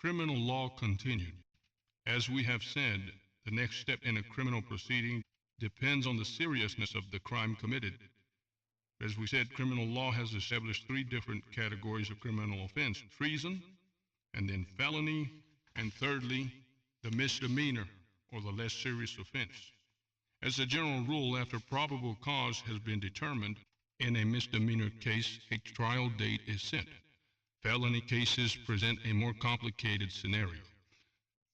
Criminal law continued. As we have said, the next step in a criminal proceeding depends on the seriousness of the crime committed. As we said, criminal law has established three different categories of criminal offense: treason, and then felony, and thirdly, the misdemeanor or the less serious offense. As a general rule, after probable cause has been determined, in a misdemeanor case, a trial date is set. Felony cases present a more complicated scenario.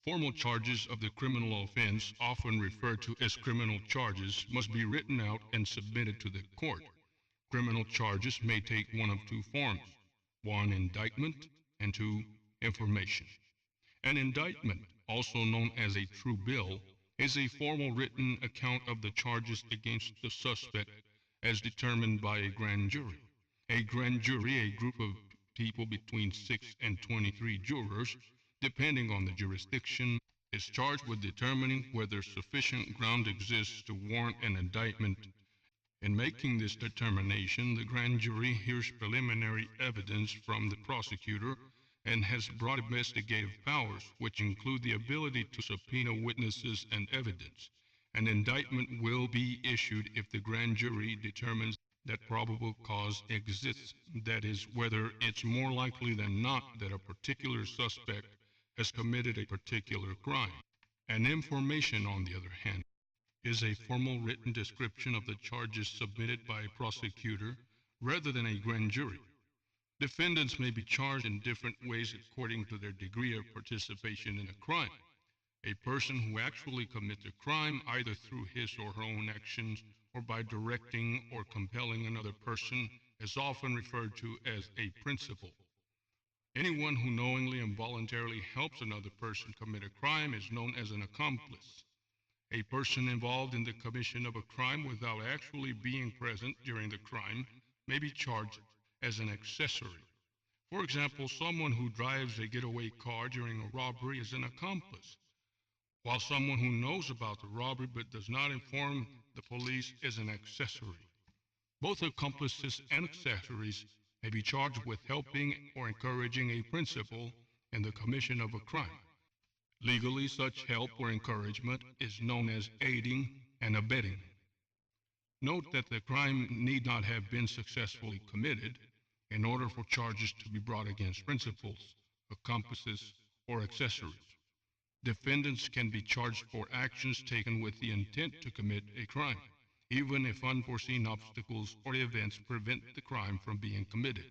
Formal charges of the criminal offense, often referred to as criminal charges, must be written out and submitted to the court. Criminal charges may take one of two forms: one, indictment, and two, information. An indictment, also known as a true bill, is a formal written account of the charges against the suspect as determined by a grand jury. A grand jury, a group of people between 6 and 23 jurors, depending on the jurisdiction, is charged with determining whether sufficient ground exists to warrant an indictment. In making this determination, the grand jury hears preliminary evidence from the prosecutor and has broad investigative powers, which include the ability to subpoena witnesses and evidence. An indictment will be issued if the grand jury determines that probable cause exists, that is, whether it's more likely than not that a particular suspect has committed a particular crime. An information, on the other hand, is a formal written description of the charges submitted by a prosecutor rather than a grand jury. Defendants may be charged in different ways according to their degree of participation in a crime. A person who actually commits a crime, either through his or her own actions or by directing or compelling another person, is often referred to as a principal. Anyone who knowingly and voluntarily helps another person commit a crime is known as an accomplice. A person involved in the commission of a crime without actually being present during the crime may be charged as an accessory. For example, someone who drives a getaway car during a robbery is an accomplice, while someone who knows about the robbery but does not inform the police is an accessory. Both accomplices and accessories may be charged with helping or encouraging a principal in the commission of a crime. Legally, such help or encouragement is known as aiding and abetting. Note that the crime need not have been successfully committed in order for charges to be brought against principals, accomplices, or accessories. Defendants can be charged for actions taken with the intent to commit a crime, even if unforeseen obstacles or events prevent the crime from being committed.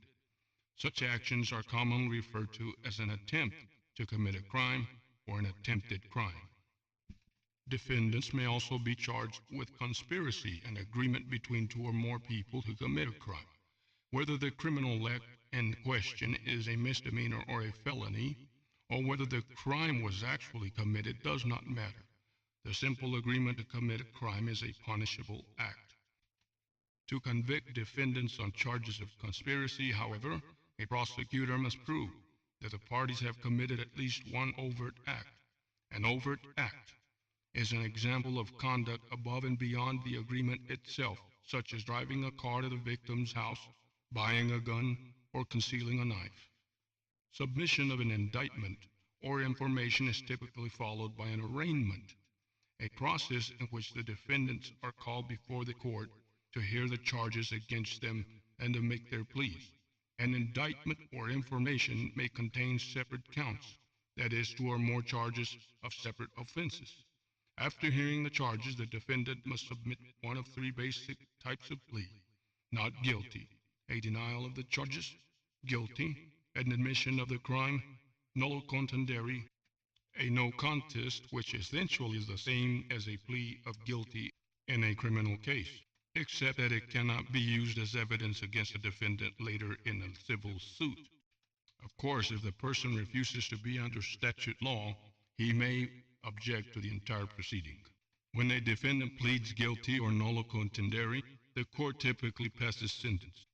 Such actions are commonly referred to as an attempt to commit a crime or an attempted crime. Defendants may also be charged with conspiracy, an agreement between two or more people to commit a crime. Whether the criminal act in question is a misdemeanor or a felony, or whether the crime was actually committed does not matter. The simple agreement to commit a crime is a punishable act. To convict defendants on charges of conspiracy, however, a prosecutor must prove that the parties have committed at least one overt act. An overt act is an example of conduct above and beyond the agreement itself, such as driving a car to the victim's house, buying a gun, or concealing a knife. Submission of an indictment or information is typically followed by an arraignment, a process in which the defendants are called before the court to hear the charges against them and to make their pleas. An indictment or information may contain separate counts, that is, two or more charges of separate offenses. After hearing the charges, the defendant must submit one of three basic types of plea: not guilty, a denial of the charges; guilty, an admission of the crime; nolo contendere, a no contest, which essentially is the same as a plea of guilty in a criminal case, except that it cannot be used as evidence against a defendant later in a civil suit. Of course, if the person refuses to be under statute law, he may object to the entire proceeding. When a defendant pleads guilty or nolo contendere, the court typically passes sentence,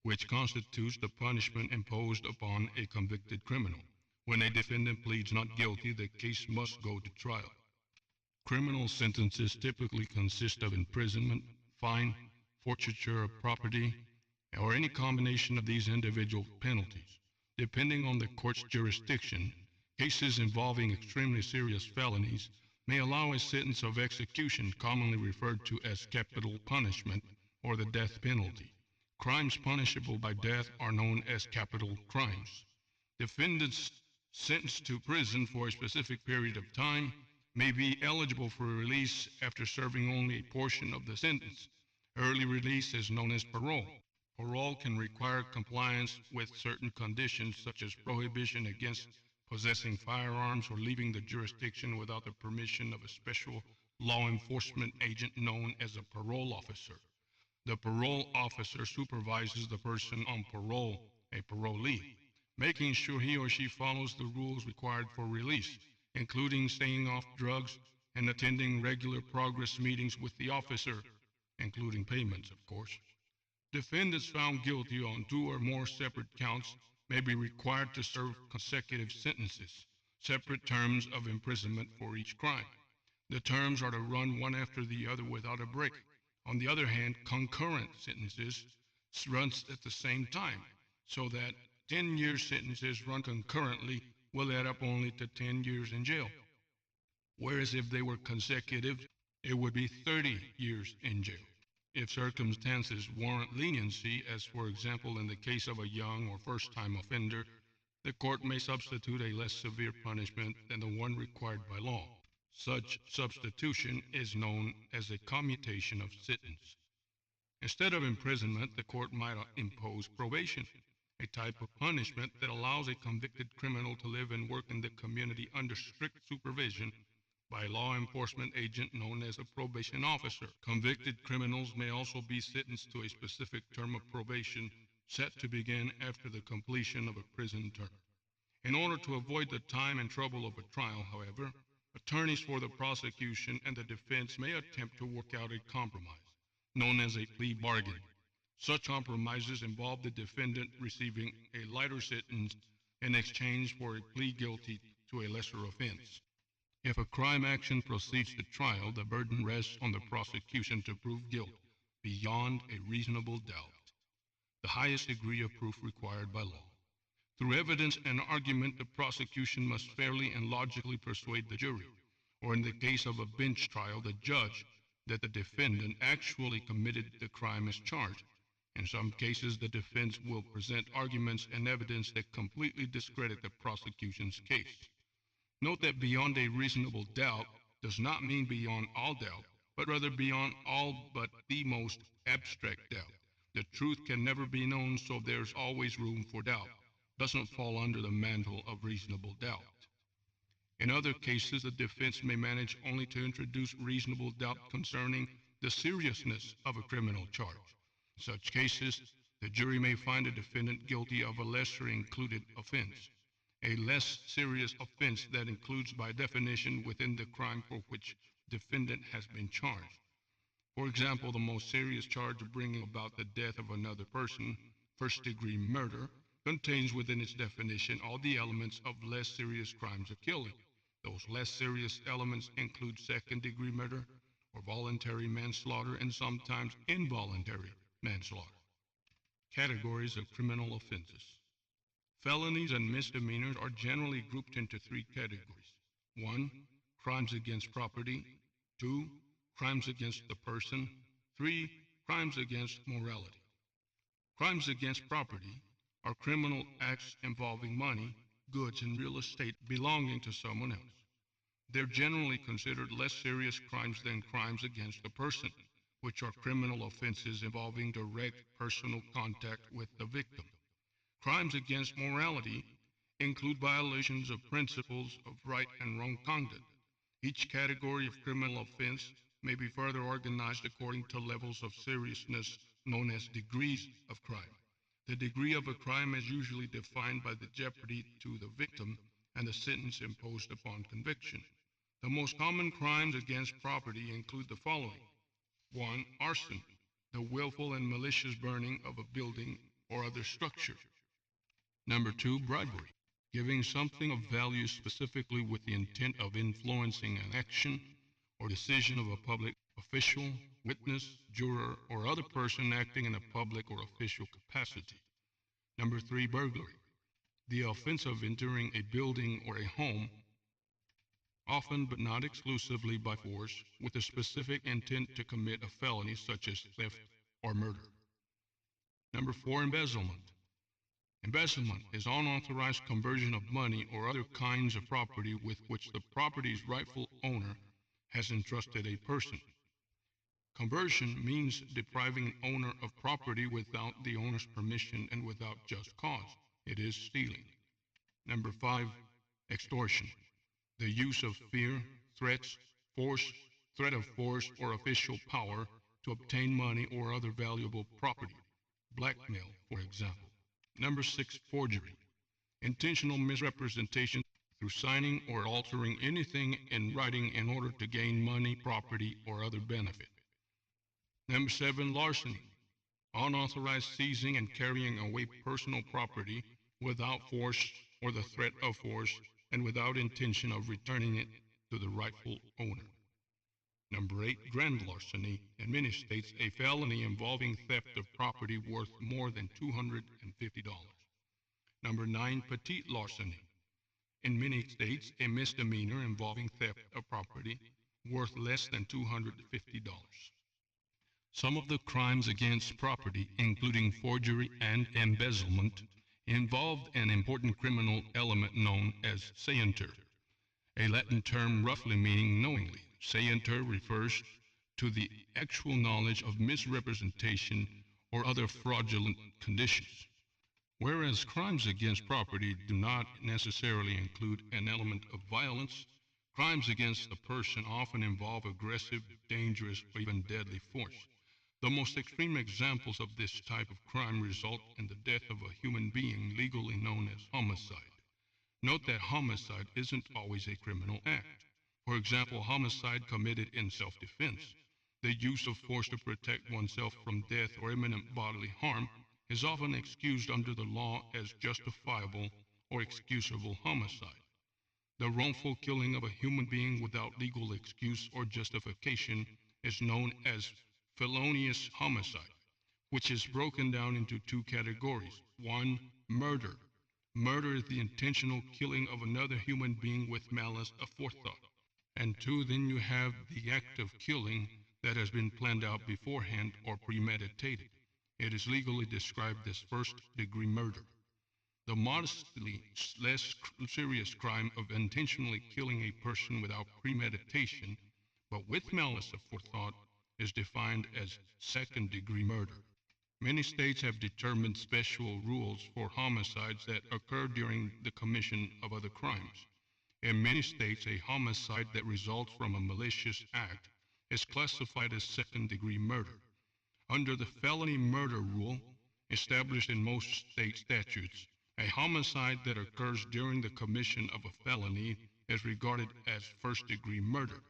which constitutes the punishment imposed upon a convicted criminal. When a defendant pleads not guilty, the case must go to trial. Criminal sentences typically consist of imprisonment, fine, forfeiture of property, or any combination of these individual penalties. Depending on the court's jurisdiction, Cases involving extremely serious felonies may allow a sentence of execution, commonly referred to as capital punishment or the death penalty. Crimes punishable by death are known as capital crimes. Defendants sentenced to prison for a specific period of time may be eligible for release after serving only a portion of the sentence. Early release is known as parole. Parole can require compliance with certain conditions such as prohibition against possessing firearms or leaving the jurisdiction without the permission of a special law enforcement agent known as a parole officer. The parole officer supervises the person on parole, a parolee, making sure he or she follows the rules required for release, including staying off drugs and attending regular progress meetings with the officer, including payments, of course. Defendants found guilty on two or more separate counts may be required to serve consecutive sentences, separate terms of imprisonment for each crime. The terms are to run one after the other without a break. On the other hand, concurrent sentences run at the same time, so that 10-year sentences run concurrently will add up only to 10 years in jail. Whereas if they were consecutive, it would be 30 years in jail. If circumstances warrant leniency, as for example in the case of a young or first-time offender, the court may substitute a less severe punishment than the one required by law. Such substitution is known as a commutation of sentence. Instead of imprisonment, the court might impose probation, a type of punishment that allows a convicted criminal to live and work in the community under strict supervision by a law enforcement agent known as a probation officer. Convicted criminals may also be sentenced to a specific term of probation set to begin after the completion of a prison term. In order to avoid the time and trouble of a trial, however, attorneys for the prosecution and the defense may attempt to work out a compromise, known as a plea bargain. Such compromises involve the defendant receiving a lighter sentence in exchange for a plea guilty to a lesser offense. If a crime action proceeds to trial, the burden rests on the prosecution to prove guilt beyond a reasonable doubt, the highest degree of proof required by law. Through evidence and argument, the prosecution must fairly and logically persuade the jury, or in the case of a bench trial, the judge, that the defendant actually committed the crime as charged. In some cases, the defense will present arguments and evidence that completely discredit the prosecution's case. Note that beyond a reasonable doubt does not mean beyond all doubt, but rather beyond all but the most abstract doubt. The truth can never be known, so there's always room for doubt. Doesn't fall under the mantle of reasonable doubt. In other cases, the defense may manage only to introduce reasonable doubt concerning the seriousness of a criminal charge. In such cases, the jury may find a defendant guilty of a lesser included offense, a less serious offense that includes by definition within the crime for which defendant has been charged. For example, the most serious charge of bringing about the death of another person, first-degree murder, contains within its definition all the elements of less serious crimes of killing. Those less serious elements include second-degree murder or voluntary manslaughter and sometimes involuntary manslaughter. Categories of criminal offenses. Felonies and misdemeanors are generally grouped into three categories. 1. Crimes against property. 2. Crimes against the person. 3. Crimes against morality. Crimes against property are criminal acts involving money, goods, and real estate belonging to someone else. They're generally considered less serious crimes than crimes against the person, which are criminal offenses involving direct personal contact with the victim. Crimes against morality include violations of principles of right and wrong conduct. Each category of criminal offense may be further organized according to levels of seriousness known as degrees of crime. The degree of a crime is usually defined by the jeopardy to the victim and the sentence imposed upon conviction. The most common crimes against property include the following. 1. Arson, the willful and malicious burning of a building or other structure. Number 2, bribery, giving something of value specifically with the intent of influencing an action or decision of a public official, witness, juror, or other person acting in a public or official capacity. Number 3, burglary, The offense of entering a building or a home, often but not exclusively by force, with a specific intent to commit a felony such as theft or murder. Number 4, embezzlement. Embezzlement is unauthorized conversion of money or other kinds of property with which the property's rightful owner has entrusted a person. Conversion means depriving an owner of property without the owner's permission and without just cause. It is stealing. Number 5, extortion. The use of fear, threats, force, threat of force, or official power to obtain money or other valuable property. Blackmail, for example. Number 6, forgery. Intentional misrepresentation through signing or altering anything in writing in order to gain money, property, or other benefit. Number 7, larceny. Unauthorized seizing and carrying away personal property without force or the threat of force and without intention of returning it to the rightful owner. Number 8, grand larceny. In many states, a felony involving theft of property worth more than $250. Number 9, petite larceny. In many states, a misdemeanor involving theft of property worth less than $250. Some of the crimes against property, including forgery and embezzlement, involved an important criminal element known as scienter, a Latin term roughly meaning knowingly. Scienter refers to the actual knowledge of misrepresentation or other fraudulent conditions. Whereas crimes against property do not necessarily include an element of violence, crimes against a person often involve aggressive, dangerous, or even deadly force. The most extreme examples of this type of crime result in the death of a human being, legally known as homicide. Note that homicide isn't always a criminal act. For example, homicide committed in self-defense, the use of force to protect oneself from death or imminent bodily harm, is often excused under the law as justifiable or excusable homicide. The wrongful killing of a human being without legal excuse or justification is known as felonious homicide, which is broken down into two categories. 1, murder. Murder is the intentional killing of another human being with malice aforethought. And 2, then you have the act of killing that has been planned out beforehand or premeditated. It is legally described as first-degree murder. The modestly less serious crime of intentionally killing a person without premeditation, but with malice aforethought, is defined as second-degree murder. Many states have determined special rules for homicides that occur during the commission of other crimes. In many states, a homicide that results from a malicious act is classified as second-degree murder. Under the felony murder rule, established in most state statutes, a homicide that occurs during the commission of a felony is regarded as first-degree murder.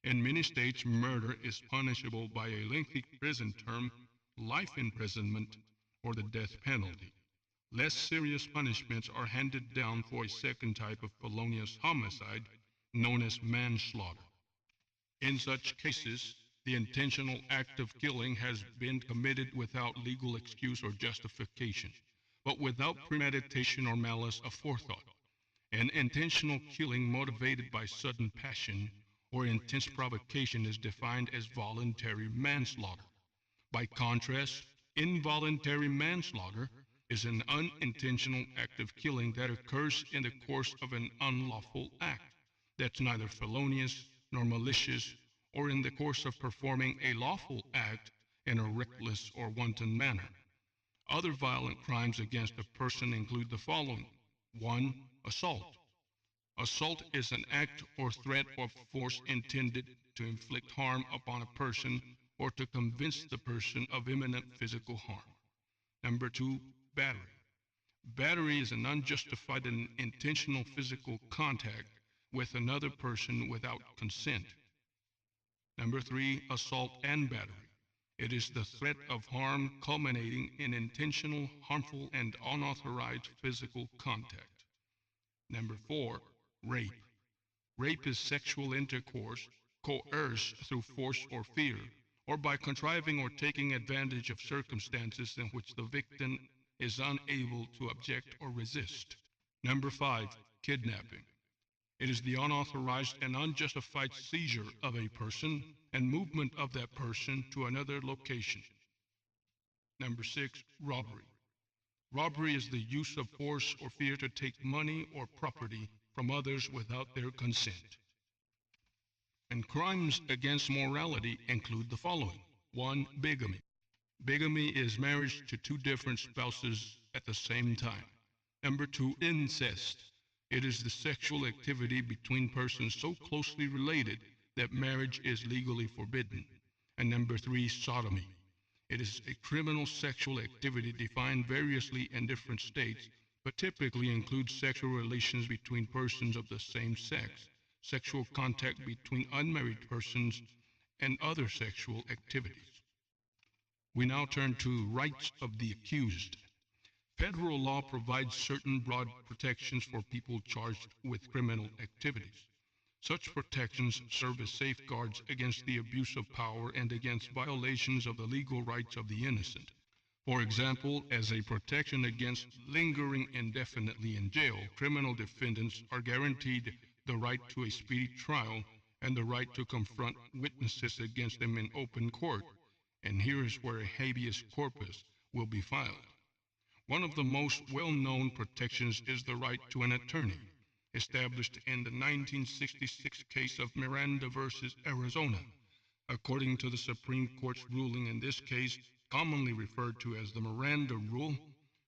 In many states, murder is punishable by a lengthy prison term, life imprisonment, or the death penalty. Less serious punishments are handed down for a second type of felonious homicide, known as manslaughter. In such cases, the intentional act of killing has been committed without legal excuse or justification, but without premeditation or malice aforethought. An intentional killing motivated by sudden passion or intense provocation is defined as voluntary manslaughter. By contrast, involuntary manslaughter is an unintentional act of killing that occurs in the course of an unlawful act that's neither felonious nor malicious, or in the course of performing a lawful act in a reckless or wanton manner. Other violent crimes against a person include the following. 1, assault. Assault is an act or threat of force intended to inflict harm upon a person or to convince the person of imminent physical harm. Number 2, battery. Battery is an unjustified and intentional physical contact with another person without consent. Number 3, assault and battery. It is the threat of harm culminating in intentional, harmful, and unauthorized physical contact. Number 4, rape. Rape is sexual intercourse coerced through force or fear, or by contriving or taking advantage of circumstances in which the victim is unable to object or resist. Number 5, kidnapping. It is the unauthorized and unjustified seizure of a person and movement of that person to another location. Number 6, robbery. Robbery is the use of force or fear to take money or property from others without their consent. And crimes against morality include the following. 1. Bigamy. Bigamy is marriage to two different spouses at the same time. Number 2. Incest. It is the sexual activity between persons so closely related that marriage is legally forbidden. And number 3. Sodomy. It is a criminal sexual activity defined variously in different states, but typically includes sexual relations between persons of the same sex, sexual contact between unmarried persons, and other sexual activities. We now turn to rights of the accused. Federal law provides certain broad protections for people charged with criminal activities. Such protections serve as safeguards against the abuse of power and against violations of the legal rights of the innocent. For example, as a protection against lingering indefinitely in jail, criminal defendants are guaranteed the right to a speedy trial and the right to confront witnesses against them in open court. And here is where a habeas corpus will be filed. One of the most well-known protections is the right to an attorney, established in the 1966 case of Miranda versus Arizona. According to the Supreme Court's ruling in this case, commonly referred to as the Miranda Rule,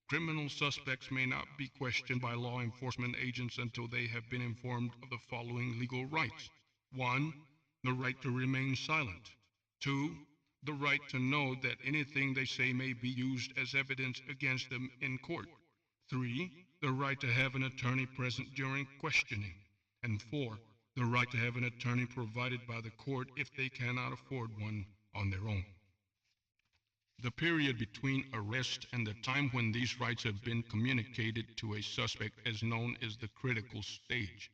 criminal suspects may not be questioned by law enforcement agents until they have been informed of the following legal rights. 1. The right to remain silent. 2. The right to know that anything they say may be used as evidence against them in court. 3. The right to have an attorney present during questioning. And 4. The right to have an attorney provided by the court if they cannot afford one on their own. The period between arrest and the time when these rights have been communicated to a suspect is known as the critical stage.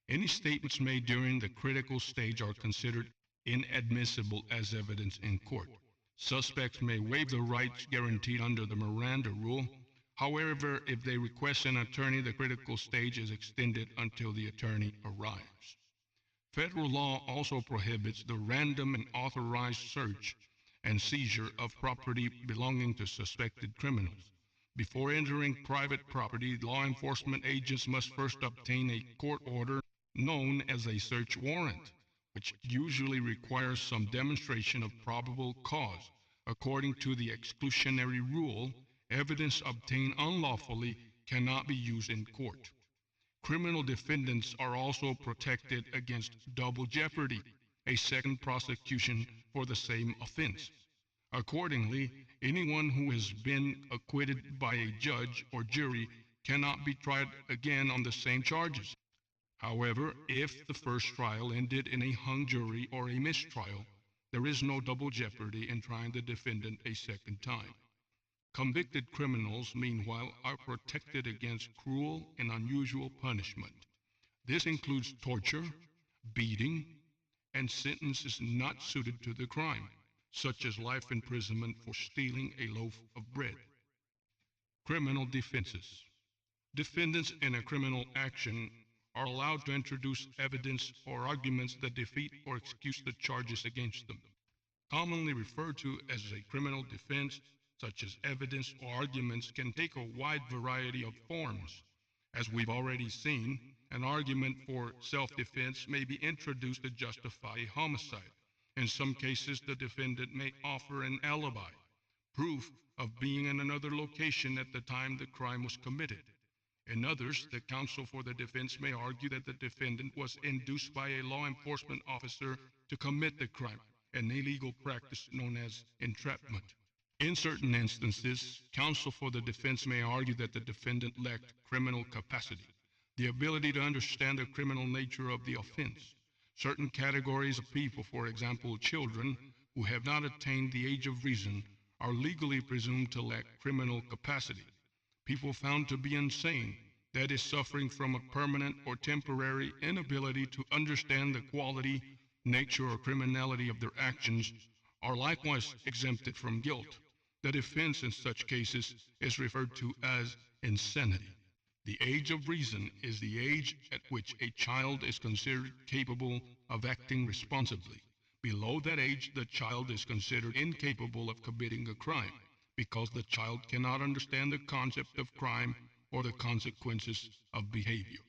Any statements made during the critical stage are considered inadmissible as evidence in court. Suspects may waive the rights guaranteed under the Miranda Rule. However, if they request an attorney, the critical stage is extended until the attorney arrives. Federal law also prohibits the random and authorized search and seizure of property belonging to suspected criminals. Before entering private property, law enforcement agents must first obtain a court order known as a search warrant, which usually requires some demonstration of probable cause. According to the exclusionary rule, evidence obtained unlawfully cannot be used in court. Criminal defendants are also protected against double jeopardy, a second prosecution for the same offense. Accordingly, anyone who has been acquitted by a judge or jury cannot be tried again on the same charges. However, if the first trial ended in a hung jury or a mistrial, there is no double jeopardy in trying the defendant a second time. Convicted criminals, meanwhile, are protected against cruel and unusual punishment. This includes torture, beating, and sentences not suited to the crime, such as life imprisonment for stealing a loaf of bread. Criminal defenses. Defendants in a criminal action are allowed to introduce evidence or arguments that defeat or excuse the charges against them. Commonly referred to as a criminal defense, such as evidence or arguments, can take a wide variety of forms. As we've already seen, an argument for self-defense may be introduced to justify a homicide. In some cases, the defendant may offer an alibi, proof of being in another location at the time the crime was committed. In others, the counsel for the defense may argue that the defendant was induced by a law enforcement officer to commit the crime, an illegal practice known as entrapment. In certain instances, counsel for the defense may argue that the defendant lacked criminal capacity, the ability to understand the criminal nature of the offense. Certain categories of people, for example, children who have not attained the age of reason, are legally presumed to lack criminal capacity. People found to be insane, that is, suffering from a permanent or temporary inability to understand the quality, nature, or criminality of their actions, are likewise exempted from guilt. The defense in such cases is referred to as insanity. The age of reason is the age at which a child is considered capable of acting responsibly. Below that age, the child is considered incapable of committing a crime because the child cannot understand the concept of crime or the consequences of behavior.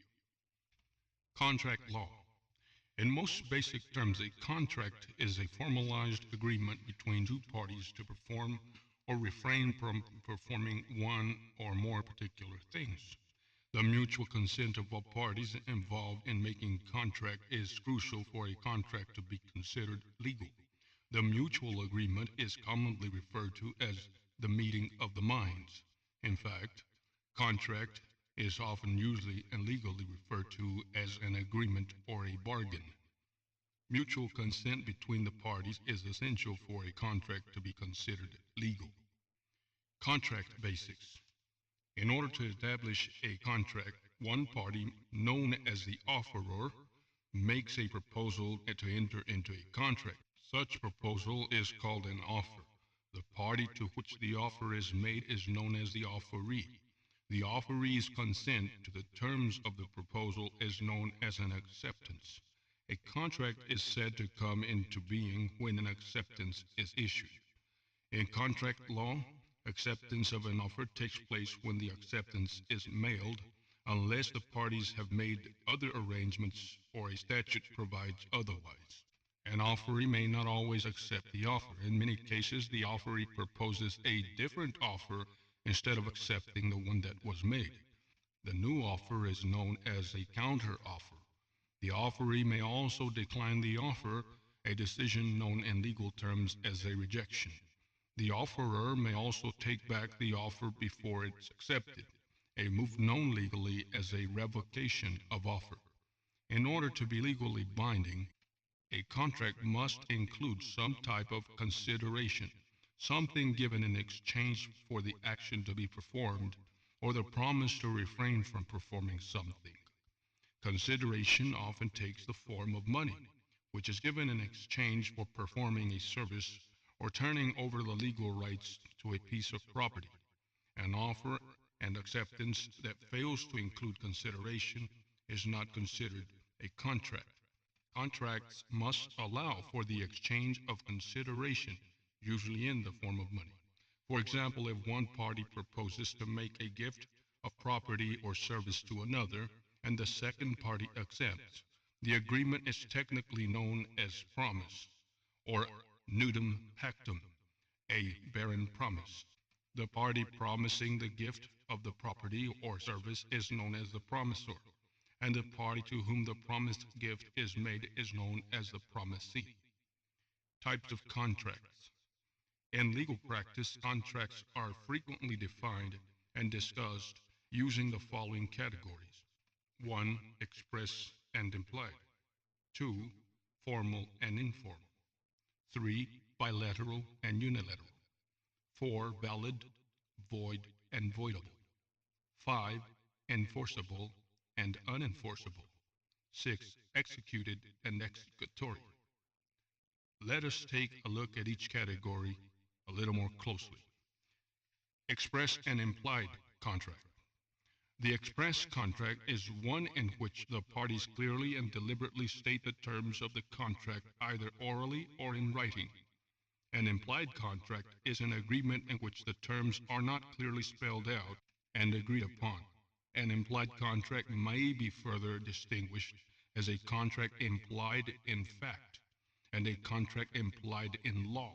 Contract law. In most basic terms, a contract is a formalized agreement between two parties to perform or refrain from performing one or more particular things. The mutual consent of all parties involved in making contract is crucial for a contract to be considered legal. The mutual agreement is commonly referred to as the meeting of the minds. In fact, contract is often usually and legally referred to as an agreement or a bargain. Mutual consent between the parties is essential for a contract to be considered legal. Contract basics. In order to establish a contract, one party, known as the offeror, makes a proposal to enter into a contract. Such proposal is called an offer. The party to which the offer is made is known as the offeree. The offeree's consent to the terms of the proposal is known as an acceptance. A contract is said to come into being when an acceptance is issued. In contract law, acceptance of an offer takes place when the acceptance is mailed, unless the parties have made other arrangements or a statute provides otherwise. An offeree may not always accept the offer. In many cases, the offeree proposes a different offer instead of accepting the one that was made. The new offer is known as a counter offer. The offeree may also decline the offer, a decision known in legal terms as a rejection. The offerer may also take back the offer before it's accepted, a move known legally as a revocation of offer. In order to be legally binding, a contract must include some type of consideration, something given in exchange for the action to be performed, or the promise to refrain from performing something. Consideration often takes the form of money, which is given in exchange for performing a service or turning over the legal rights to a piece of property. An offer and acceptance that fails to include consideration is not considered a contract. Contracts must allow for the exchange of consideration, usually in the form of money. For example, if one party proposes to make a gift of property or service to another, and the second party accepts, the agreement is technically known as promise, or nudum pactum, a barren promise. The party promising the gift of the property or service is known as the promisor, and the party to whom the promised gift is made is known as the promisee. Types of contracts. In legal practice, contracts are frequently defined and discussed using the following categories: 1. Express and implied. 2. Formal and informal. 3. Bilateral and unilateral. 4. Valid, void, and voidable. 5. Enforceable and unenforceable. 6. Executed and executory. Let us take a look at each category a little more closely. Express and implied contract. The express contract is one in which the parties clearly and deliberately state the terms of the contract either orally or in writing. An implied contract is an agreement in which the terms are not clearly spelled out and agreed upon. An implied contract may be further distinguished as a contract implied in fact and a contract implied in law.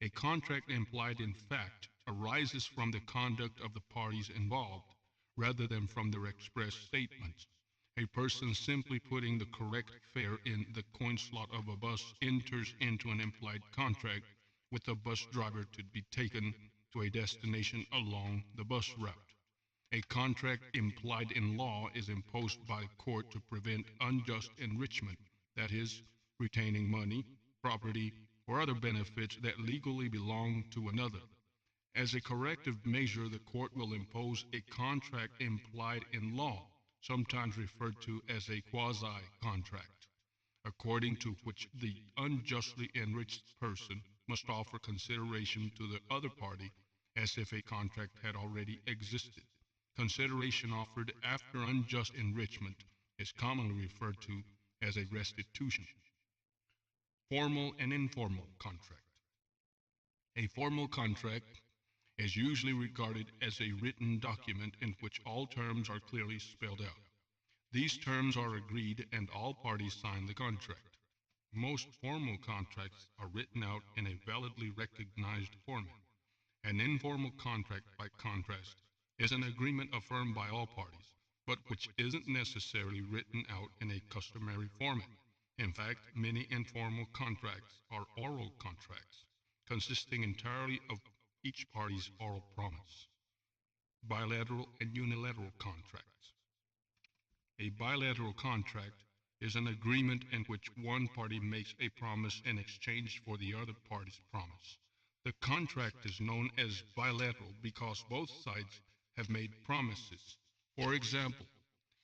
A contract implied in fact arises from the conduct of the parties involved rather than from their express statements. A person simply putting the correct fare in the coin slot of a bus enters into an implied contract with the bus driver to be taken to a destination along the bus route. A contract implied in law is imposed by a court to prevent unjust enrichment, that is, retaining money, property, or other benefits that legally belong to another. As a corrective measure, the court will impose a contract implied in law, sometimes referred to as a quasi-contract, according to which the unjustly enriched person must offer consideration to the other party as if a contract had already existed. Consideration offered after unjust enrichment is commonly referred to as a restitution. Formal and informal contract. A formal contract is usually regarded as a written document in which all terms are clearly spelled out. These terms are agreed and all parties sign the contract. Most formal contracts are written out in a validly recognized format. An informal contract, by contrast, is an agreement affirmed by all parties, but which isn't necessarily written out in a customary format. In fact, many informal contracts are oral contracts, consisting entirely of each party's oral promise. Bilateral and unilateral contracts. A bilateral contract is an agreement in which one party makes a promise in exchange for the other party's promise. The contract is known as bilateral because both sides have made promises. For example,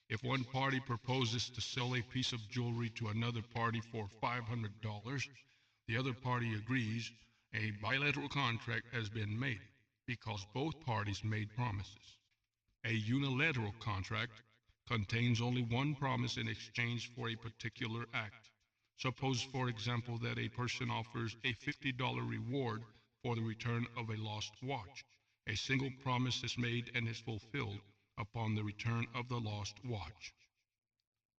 if one party proposes to sell a piece of jewelry to another party for $500, the other party agrees, a bilateral contract has been made because both parties made promises. A unilateral contract contains only one promise in exchange for a particular act. Suppose, for example, that a person offers a $50 reward for the return of a lost watch. A single promise is made and is fulfilled upon the return of the lost watch.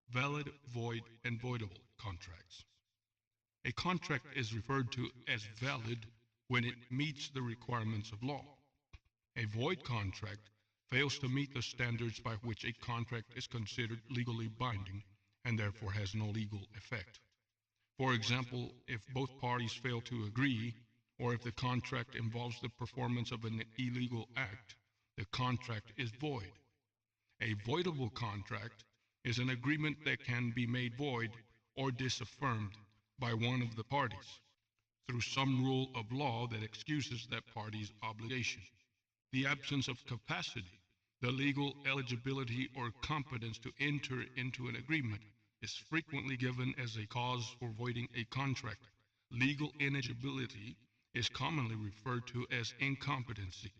Valid, void, and voidable contracts. A contract is referred to as valid when it meets the requirements of law. A void contract fails to meet the standards by which a contract is considered legally binding and therefore has no legal effect. For example, if both parties fail to agree, or if the contract involves the performance of an illegal act, the contract is void. A voidable contract is an agreement that can be made void or disaffirmed by one of the parties through some rule of law that excuses that party's obligation. The absence of capacity, the legal eligibility or competence to enter into an agreement, is frequently given as a cause for voiding a contract. Legal ineligibility is commonly referred to as incompetency.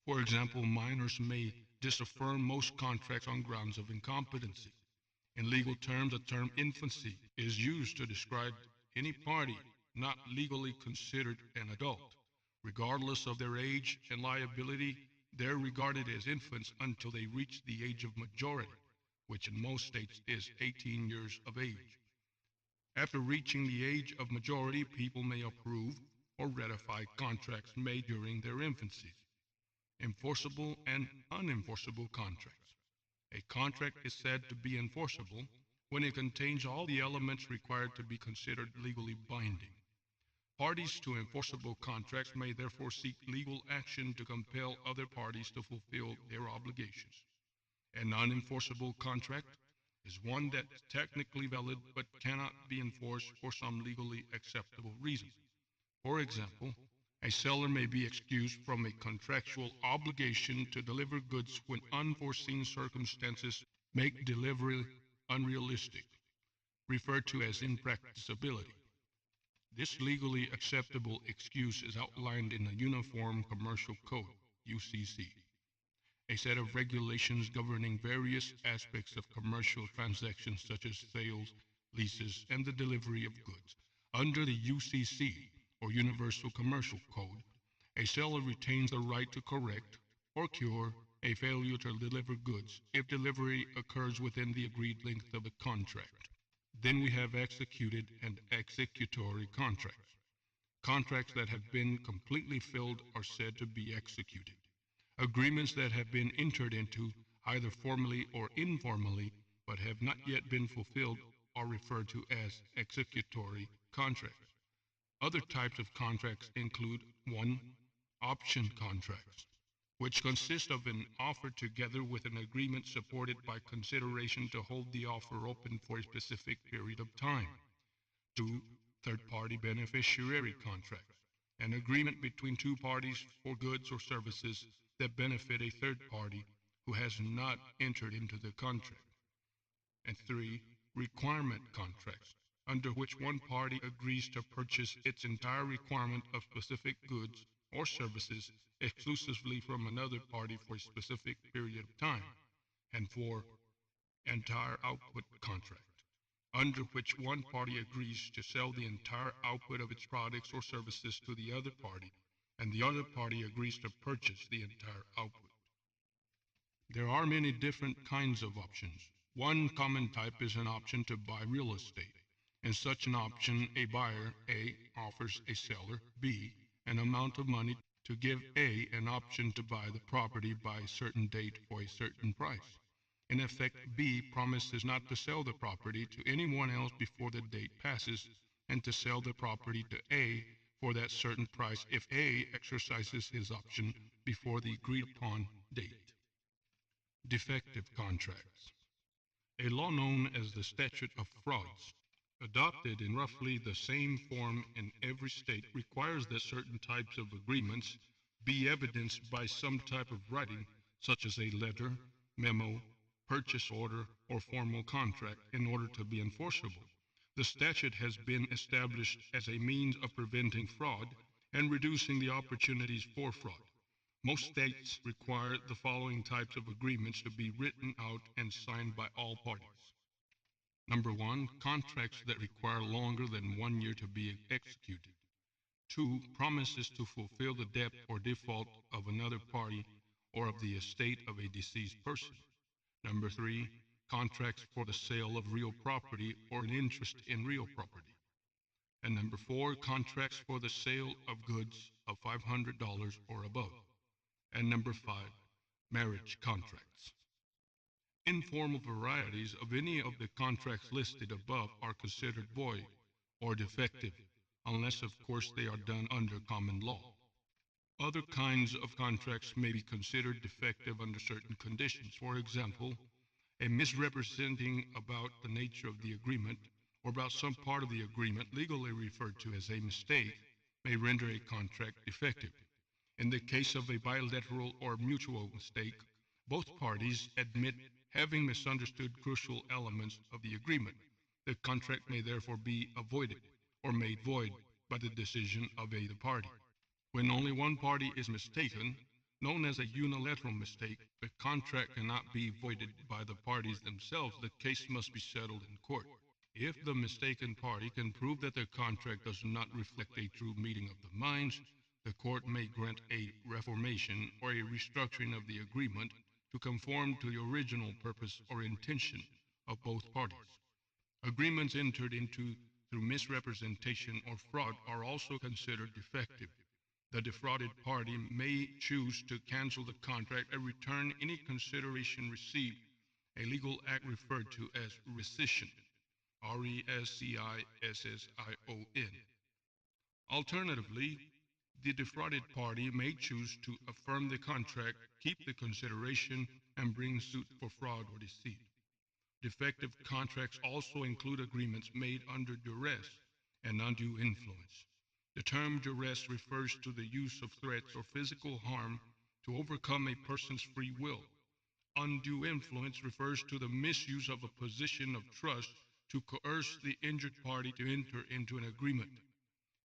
For example, minors may disaffirm most contracts on grounds of incompetency. In legal terms, the term infancy is used to describe any party not legally considered an adult. Regardless of their age and liability, they're regarded as infants until they reach the age of majority, which in most states is 18 years of age. After reaching the age of majority, people may approve or ratify contracts made during their infancy. Enforceable and unenforceable contracts. A contract is said to be enforceable when it contains all the elements required to be considered legally binding. Parties to enforceable contracts may therefore seek legal action to compel other parties to fulfill their obligations. An unenforceable contract is one that's technically valid but cannot be enforced for some legally acceptable reason. For example, a seller may be excused from a contractual obligation to deliver goods when unforeseen circumstances make delivery unrealistic, referred to as impracticability. This legally acceptable excuse is outlined in the Uniform Commercial Code, UCC, a set of regulations governing various aspects of commercial transactions such as sales, leases, and the delivery of goods. Under the UCC, or Universal Commercial Code, a seller retains the right to correct or cure a failure to deliver goods if delivery occurs within the agreed length of the contract. Then we have executed and executory contracts. Contracts that have been completely filled are said to be executed. Agreements that have been entered into either formally or informally but have not yet been fulfilled are referred to as executory contracts. Other types of contracts include 1. Option contracts, which consist of an offer together with an agreement supported by consideration to hold the offer open for a specific period of time. 2. Third-party beneficiary contracts, an agreement between two parties for goods or services that benefit a third party who has not entered into the contract. And 3. Requirement contracts, under which one party agrees to purchase its entire requirement of specific goods or services exclusively from another party for a specific period of time, and for entire output contract, under which one party agrees to sell the entire output of its products or services to the other party, and the other party agrees to purchase the entire output. There are many different kinds of options. One common type is an option to buy real estate. In such an option, a buyer, A, offers a seller, B, an amount of money to give A an option to buy the property by a certain date for a certain price. In effect, B promises not to sell the property to anyone else before the date passes and to sell the property to A for that certain price if A exercises his option before the agreed upon date. Defective contracts. A law known as the Statute of Frauds, adopted in roughly the same form in every state, requires that certain types of agreements be evidenced by some type of writing, such as a letter, memo, purchase order, or formal contract, in order to be enforceable. The statute has been established as a means of preventing fraud and reducing the opportunities for fraud. Most states require the following types of agreements to be written out and signed by all parties. Number one, contracts that require longer than 1 year to be executed. Two, promises to fulfill the debt or default of another party or of the estate of a deceased person. Number three, contracts for the sale of real property or an interest in real property. And number four, contracts for the sale of goods of $500 or above. And number five, marriage contracts. Informal varieties of any of the contracts listed above are considered void or defective, unless of course they are done under common law. Other kinds of contracts may be considered defective under certain conditions. For example, a misrepresenting about the nature of the agreement or about some part of the agreement legally referred to as a mistake may render a contract defective. In the case of a bilateral or mutual mistake, both parties admit having misunderstood crucial elements of the agreement. The contract may therefore be avoided or made void by the decision of either party. When only one party is mistaken, known as a unilateral mistake, the contract cannot be voided by the parties themselves. The case must be settled in court. If the mistaken party can prove that the contract does not reflect a true meeting of the minds, the court may grant a reformation or a restructuring of the agreement to conform to the original purpose or intention of both parties. Agreements entered into through misrepresentation or fraud are also considered defective. The defrauded party may choose to cancel the contract and return any consideration received, a legal act referred to as rescission, rescission. Alternatively, the defrauded party may choose to affirm the contract, keep the consideration, and bring suit for fraud or deceit. Defective contracts also include agreements made under duress and undue influence. The term duress refers to the use of threats or physical harm to overcome a person's free will. Undue influence refers to the misuse of a position of trust to coerce the injured party to enter into an agreement.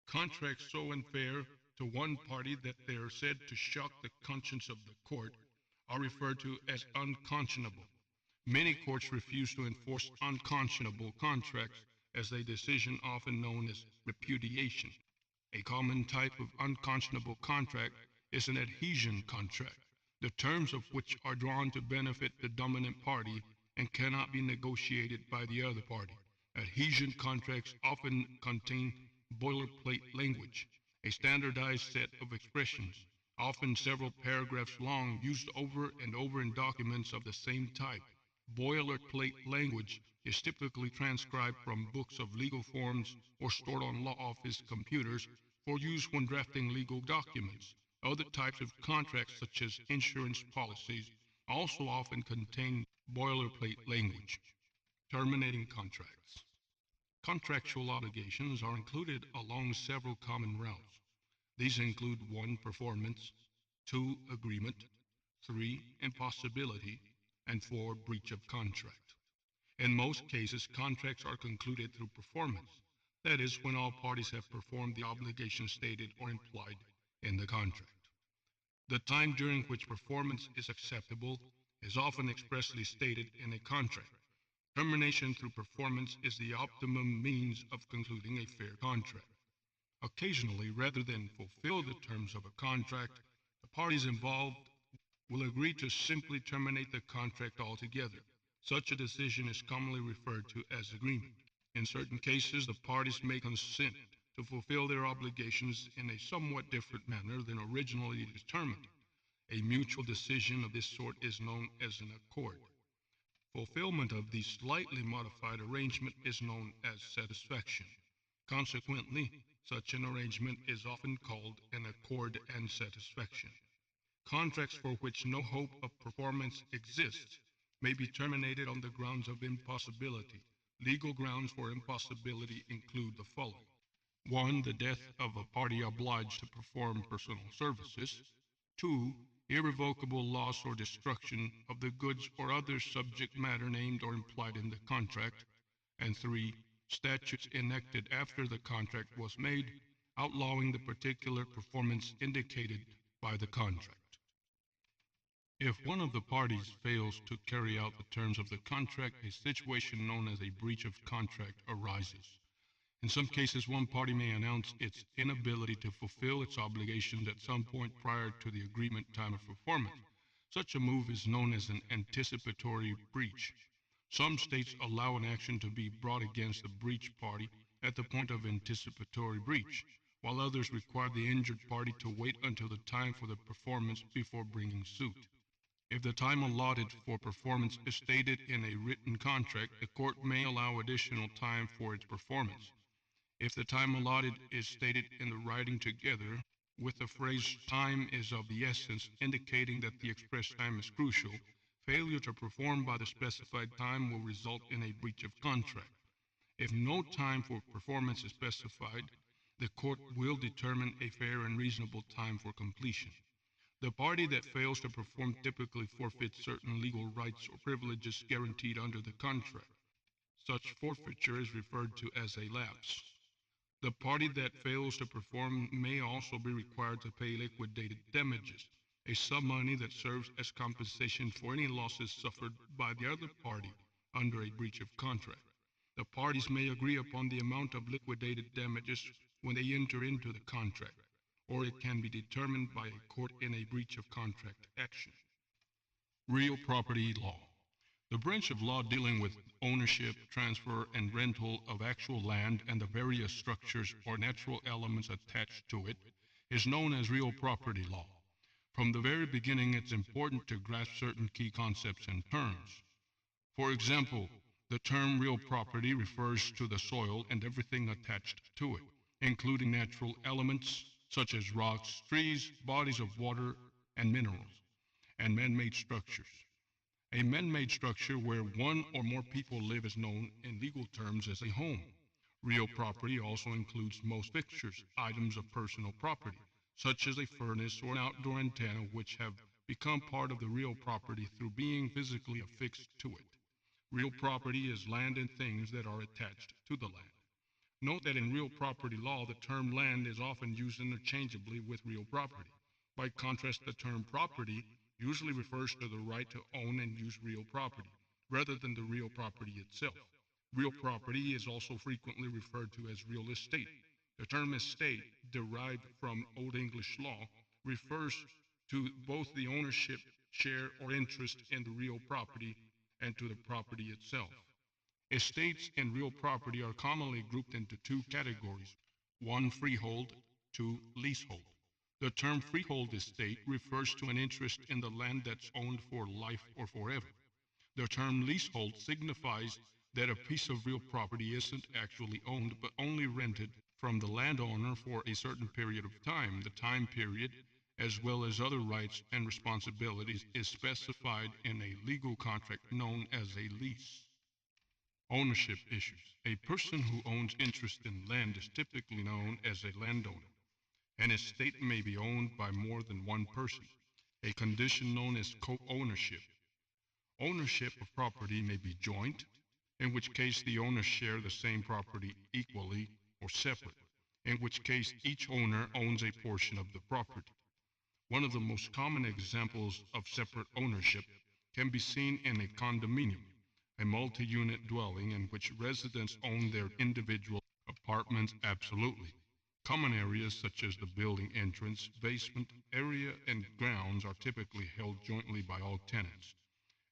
Contracts so unfair to one party that they are said to shock the conscience of the court are referred to as unconscionable. Many courts refuse to enforce unconscionable contracts as a decision often known as repudiation. A common type of unconscionable contract is an adhesion contract, the terms of which are drawn to benefit the dominant party and cannot be negotiated by the other party. Adhesion contracts often contain boilerplate language, a standardized set of expressions, often several paragraphs long, used over and over in documents of the same type. Boilerplate language is typically transcribed from books of legal forms or stored on law office computers for use when drafting legal documents. Other types of contracts, such as insurance policies, also often contain boilerplate language. Terminating contracts. Contractual obligations are included along several common routes. These include 1. Performance, 2. Agreement, 3. Impossibility, and 4. Breach of contract. In most cases, contracts are concluded through performance. That is, when all parties have performed the obligation stated or implied in the contract. The time during which performance is acceptable is often expressly stated in a contract. Termination through performance is the optimum means of concluding a fair contract. Occasionally, rather than fulfill the terms of a contract, the parties involved will agree to simply terminate the contract altogether. Such a decision is commonly referred to as agreement. In certain cases, the parties may consent to fulfill their obligations in a somewhat different manner than originally determined. A mutual decision of this sort is known as an accord. Fulfillment of the slightly modified arrangement is known as satisfaction. Consequently, such an arrangement is often called an accord and satisfaction. Contracts for which no hope of performance exists may be terminated on the grounds of impossibility. Legal grounds for impossibility include the following: 1. The death of a party obliged to perform personal services. 2. Irrevocable loss or destruction of the goods or other subject matter named or implied in the contract. And 3. Statutes enacted after the contract was made, outlawing the particular performance indicated by the contract. If one of the parties fails to carry out the terms of the contract, a situation known as a breach of contract arises. In some cases, one party may announce its inability to fulfill its obligations at some point prior to the agreement time of performance. Such a move is known as an anticipatory breach. Some states allow an action to be brought against the breach party at the point of anticipatory breach, while others require the injured party to wait until the time for the performance before bringing suit. If the time allotted for performance is stated in a written contract, the court may allow additional time for its performance. If the time allotted is stated in the writing together with the phrase time is of the essence, indicating that the expressed time is crucial, failure to perform by the specified time will result in a breach of contract. If no time for performance is specified, the court will determine a fair and reasonable time for completion. The party that fails to perform typically forfeits certain legal rights or privileges guaranteed under the contract. Such forfeiture is referred to as a lapse. The party that fails to perform may also be required to pay liquidated damages, a sum of money that serves as compensation for any losses suffered by the other party under a breach of contract. The parties may agree upon the amount of liquidated damages when they enter into the contract, or it can be determined by a court in a breach of contract action. Real property law. The branch of law dealing with ownership, transfer, and rental of actual land and the various structures or natural elements attached to it is known as real property law. From the very beginning, it's important to grasp certain key concepts and terms. For example, the term real property refers to the soil and everything attached to it, including natural elements such as rocks, trees, bodies of water, and minerals, and man-made structures. A man-made structure where one or more people live is known in legal terms as a home. Real property also includes most fixtures, items of personal property, such as a furnace or an outdoor antenna, which have become part of the real property through being physically affixed to it. Real property is land and things that are attached to the land. Note that in real property law, the term land is often used interchangeably with real property. By contrast, the term property usually refers to the right to own and use real property, rather than the real property itself. Real property is also frequently referred to as real estate. The term estate, derived from Old English law, refers to both the ownership, share, or interest in the real property and to the property itself. Estates and real property are commonly grouped into two categories: one, freehold; two, leasehold. The term freehold estate refers to an interest in the land that's owned for life or forever. The term leasehold signifies that a piece of real property isn't actually owned but only rented from the landowner for a certain period of time. The time period, as well as other rights and responsibilities, is specified in a legal contract known as a lease. Ownership issues. A person who owns interest in land is typically known as a landowner. An estate may be owned by more than one person, a condition known as co-ownership. Ownership of property may be joint, in which case the owners share the same property equally, or separate, in which case each owner owns a portion of the property. One of the most common examples of separate ownership can be seen in a condominium, a multi-unit dwelling in which residents own their individual apartments absolutely. Common areas such as the building entrance, basement area, and grounds are typically held jointly by all tenants.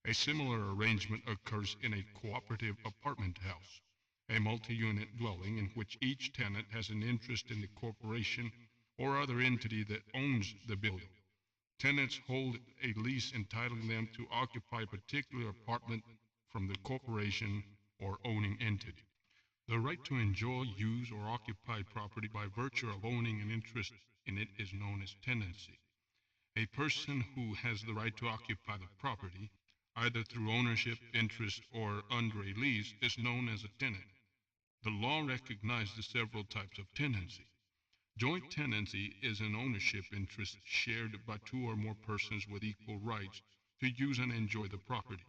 A similar arrangement occurs in a cooperative apartment house, a multi-unit dwelling in which each tenant has an interest in the corporation or other entity that owns the building. Tenants hold a lease entitling them to occupy a particular apartment from the corporation or owning entity. The right to enjoy, use, or occupy property by virtue of owning an interest in it is known as tenancy. A person who has the right to occupy the property, either through ownership, interest, or under a lease, is known as a tenant. The law recognizes several types of tenancy. Joint tenancy is an ownership interest shared by two or more persons with equal rights to use and enjoy the property.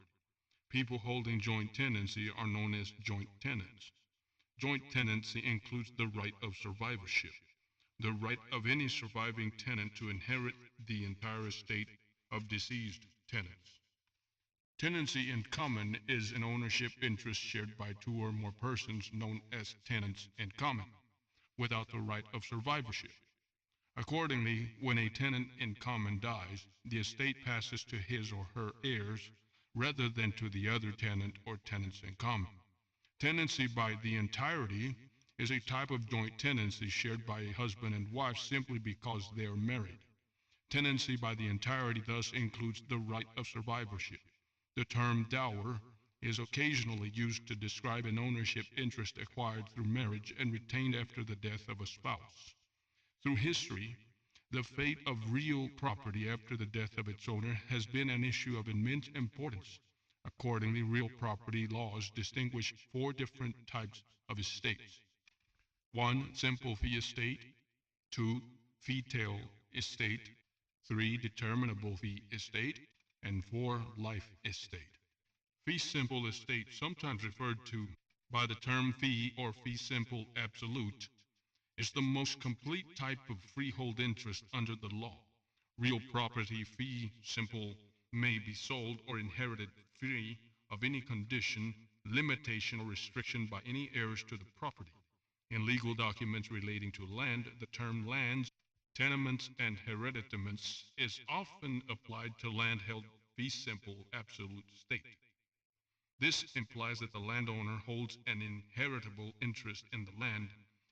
People holding joint tenancy are known as joint tenants. Joint tenancy includes the right of survivorship, the right of any surviving tenant to inherit the entire estate of deceased tenants. Tenancy in common is an ownership interest shared by two or more persons known as tenants in common, without the right of survivorship. Accordingly, when a tenant in common dies, the estate passes to his or her heirs rather than to the other tenant or tenants in common. Tenancy by the entirety is a type of joint tenancy shared by a husband and wife simply because they are married. Tenancy by the entirety thus includes the right of survivorship. The term dower is occasionally used to describe an ownership interest acquired through marriage and retained after the death of a spouse. Through history, the fate of real property after the death of its owner has been an issue of immense importance. Accordingly, real property laws distinguish four different types of estates. 1. Simple fee estate. 2. Fee tail estate. 3. Determinable fee estate. And 4. Life estate. Fee simple estate, sometimes referred to by the term fee or fee simple absolute, is the most complete type of freehold interest under the law. Real property fee simple may be sold or inherited free of any condition, limitation, or restriction by any heirs to the property. In legal documents relating to land, the term lands, tenements, and hereditaments is often applied to land held fee simple absolute state. This implies that the landowner holds an inheritable interest in the land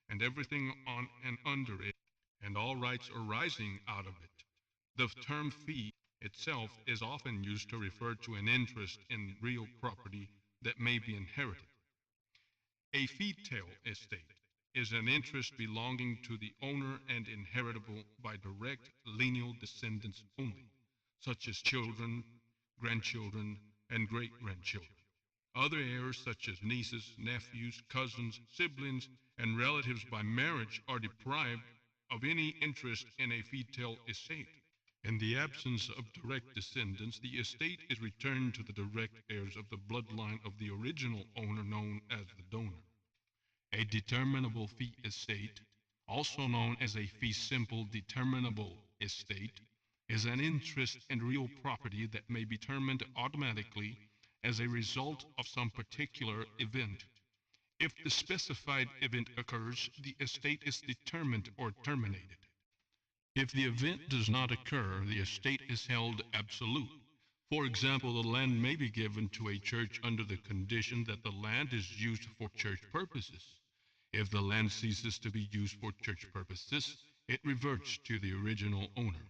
and everything on and under it, and all rights arising out of it. The term fee itself is often used to refer to an interest in real property that may be inherited. A fee tail estate is an interest belonging to the owner and inheritable by direct lineal descendants only, such as children, grandchildren, and great grandchildren. Other heirs, such as nieces, nephews, cousins, siblings, and relatives by marriage, are deprived of any interest in a fee tail estate. In the absence of direct descendants, the estate is returned to the direct heirs of the bloodline of the original owner known as the donor. A determinable fee estate, also known as a fee simple determinable estate, is an interest in real property that may be determined automatically as a result of some particular event. If the specified event occurs, the estate is determined or terminated. If the event does not occur, the estate is held absolute. For example, the land may be given to a church under the condition that the land is used for church purposes. If the land ceases to be used for church purposes, it reverts to the original owner.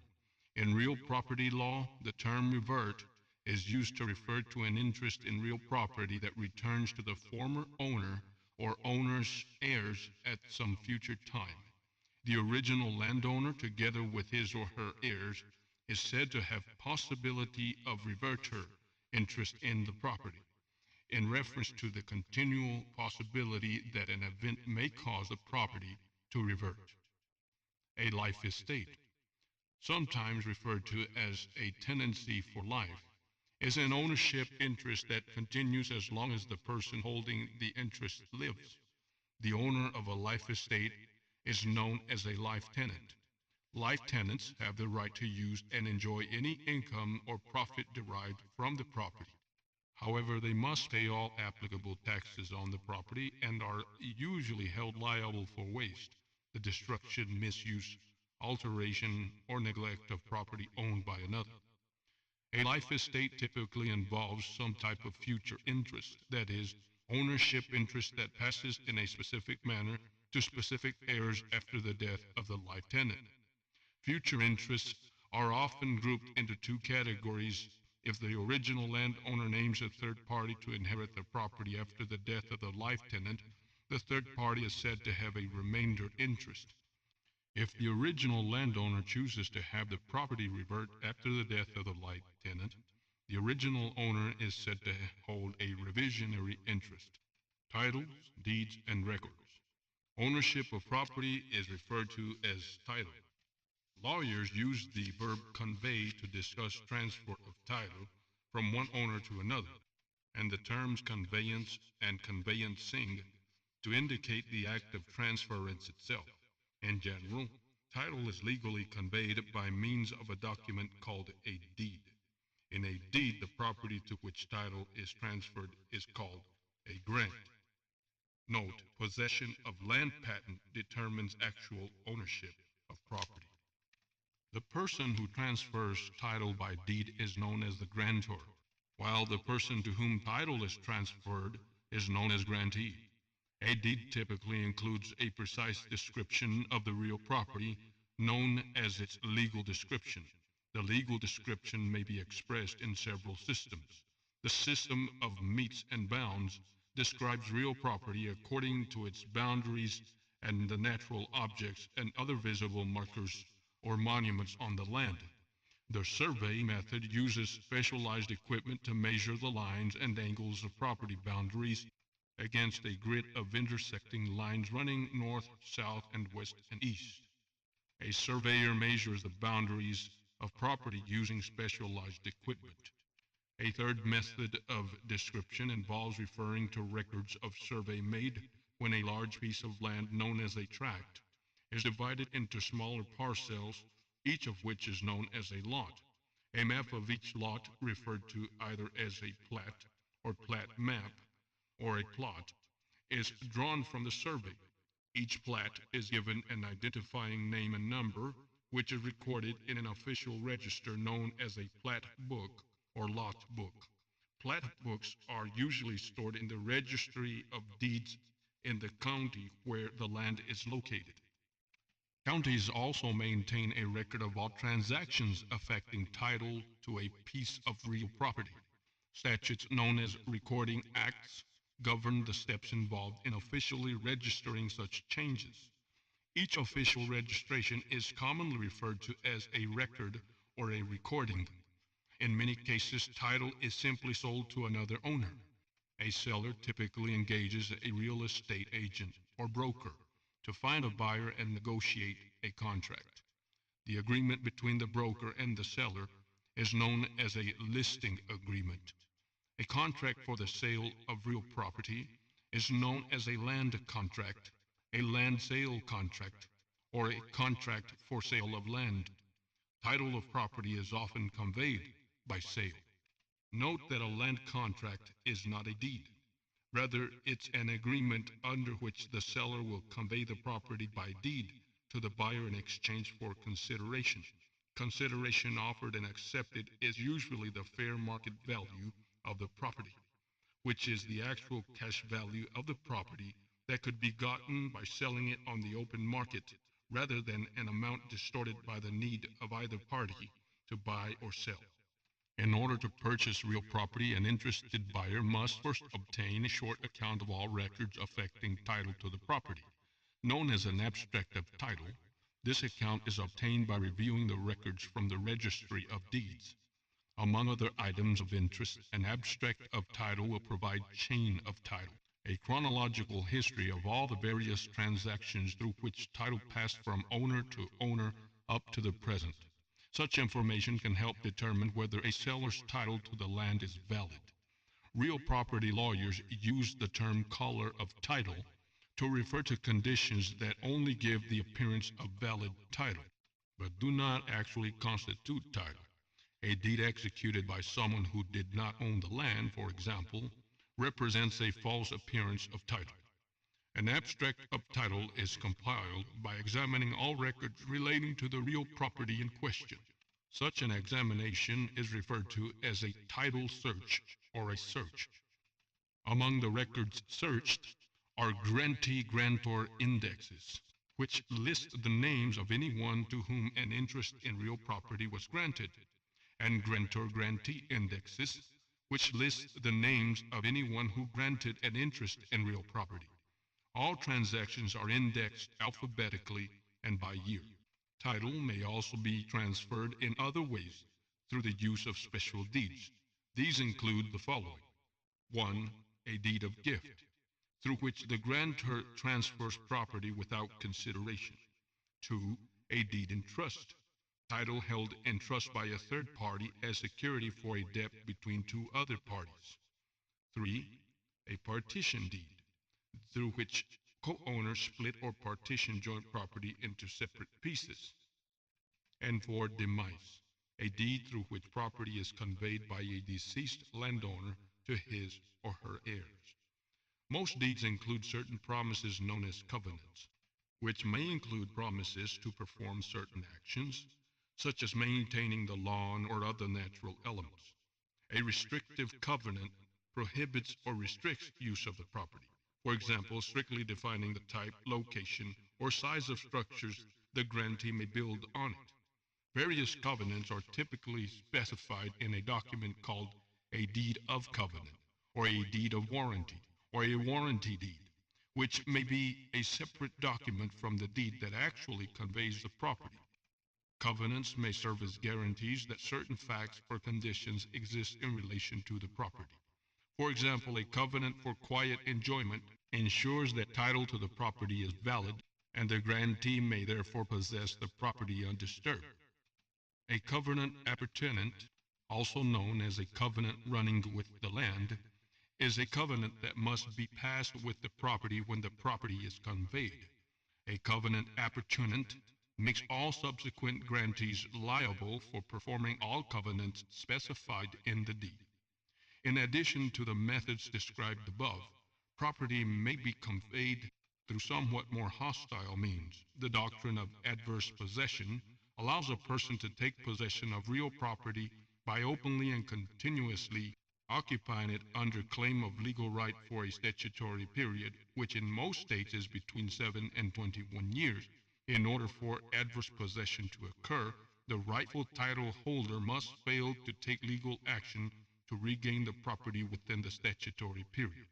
In real property law, the term revert is used to refer to an interest in real property that returns to the former owner or owner's heirs at some future time. The original landowner, together with his or her heirs, is said to have possibility of reverter interest in the property, in reference to the continual possibility that an event may cause the property to revert. A life estate, sometimes referred to as a tenancy for life, is an ownership interest that continues as long as the person holding the interest lives. The owner of a life estate is known as a life tenant. Life tenants have the right to use and enjoy any income or profit derived from the property. However, they must pay all applicable taxes on the property and are usually held liable for waste, the destruction, misuse, alteration, or neglect of property owned by another. A life estate typically involves some type of future interest, that is, ownership interest that passes in a specific manner to specific heirs after the death of the life tenant. Future interests are often grouped into two categories. If the original landowner names a third party to inherit the property after the death of the life tenant, the third party is said to have a remainder interest. If the original landowner chooses to have the property revert after the death of the life tenant, the original owner is said to hold a revisionary interest. Titles, deeds, and records. Ownership of property is referred to as title. Lawyers use the verb convey to discuss transfer of title from one owner to another, and the terms conveyance and conveyancing to indicate the act of transference itself. In general, title is legally conveyed by means of a document called a deed. In a deed, the property to which title is transferred is called a grant. Note, possession of land patent determines actual ownership of property. The person who transfers title by deed is known as the grantor, while the person to whom title is transferred is known as grantee. A deed typically includes a precise description of the real property, known as its legal description. The legal description may be expressed in several systems. The system of metes and bounds describes real property according to its boundaries and the natural objects and other visible markers or monuments on the land. The survey method uses specialized equipment to measure the lines and angles of property boundaries against a grid of intersecting lines running north, south, and west and east. A surveyor measures the boundaries of property using specialized equipment. A third method of description involves referring to records of survey made when a large piece of land known as a tract is divided into smaller parcels, each of which is known as a lot. A map of each lot, referred to either as a plat or plat map or a plot, is drawn from the survey. Each plat is given an identifying name and number, which is recorded in an official register known as a plat book or lot book. Plat books are usually stored in the registry of deeds in the county where the land is located. Counties also maintain a record of all transactions affecting title to a piece of real property. Statutes known as recording acts govern the steps involved in officially registering such changes. Each official registration is commonly referred to as a record or a recording. In many cases, title is simply sold to another owner. A seller typically engages a real estate agent or broker to find a buyer and negotiate a contract. The agreement between the broker and the seller is known as a listing agreement. A contract for the sale of real property is known as a land contract, a land sale contract, or a contract for sale of land. Title of property is often conveyed by sale. Note that a land contract is not a deed. Rather, it's an agreement under which the seller will convey the property by deed to the buyer in exchange for consideration. Consideration offered and accepted is usually the fair market value of the property, which is the actual cash value of the property that could be gotten by selling it on the open market, rather than an amount distorted by the need of either party to buy or sell. In order to purchase real property, an interested buyer must first obtain a short account of all records affecting title to the property, known as an abstract of title. This account is obtained by reviewing the records from the Registry of Deeds. Among other items of interest, an abstract of title will provide chain of title, a chronological history of all the various transactions through which title passed from owner to owner up to the present. Such information can help determine whether a seller's title to the land is valid. Real property lawyers use the term color of title to refer to conditions that only give the appearance of valid title, but do not actually constitute title. A deed executed by someone who did not own the land, for example, represents a false appearance of title. An abstract of title is compiled by examining all records relating to the real property in question. Such an examination is referred to as a title search or a search. Among the records searched are grantee-grantor indexes, which list the names of anyone to whom an interest in real property was granted, and grantor-grantee indexes, which list the names of anyone who granted an interest in real property. All transactions are indexed alphabetically and by year. Title may also be transferred in other ways through the use of special deeds. These include the following. 1. A deed of gift, through which the grantor transfers property without consideration. 2. A deed in trust, title held in trust by a third party as security for a debt between two other parties. 3. A partition deed, through which co-owners split or partition joint property into separate pieces. And 4. Demise, a deed through which property is conveyed by a deceased landowner to his or her heirs. Most deeds include certain promises known as covenants, which may include promises to perform certain actions, such as maintaining the lawn or other natural elements. A restrictive covenant prohibits or restricts use of the property. For example, strictly defining the type, location, or size of structures the grantee may build on it. Various covenants are typically specified in a document called a deed of covenant, or a deed of warranty, or a warranty deed, which may be a separate document from the deed that actually conveys the property. Covenants may serve as guarantees that certain facts or conditions exist in relation to the property. For example, a covenant for quiet enjoyment ensures that title to the property is valid and the grantee may therefore possess the property undisturbed. A covenant appurtenant, also known as a covenant running with the land, is a covenant that must be passed with the property when the property is conveyed. A covenant appurtenant makes all subsequent grantees liable for performing all covenants specified in the deed. In addition to the methods described above, property may be conveyed through somewhat more hostile means. The doctrine of adverse possession allows a person to take possession of real property by openly and continuously occupying it under claim of legal right for a statutory period, which in most states is between 7 and 21 years. In order for adverse possession to occur, the rightful title holder must fail to take legal action to regain the property within the statutory period.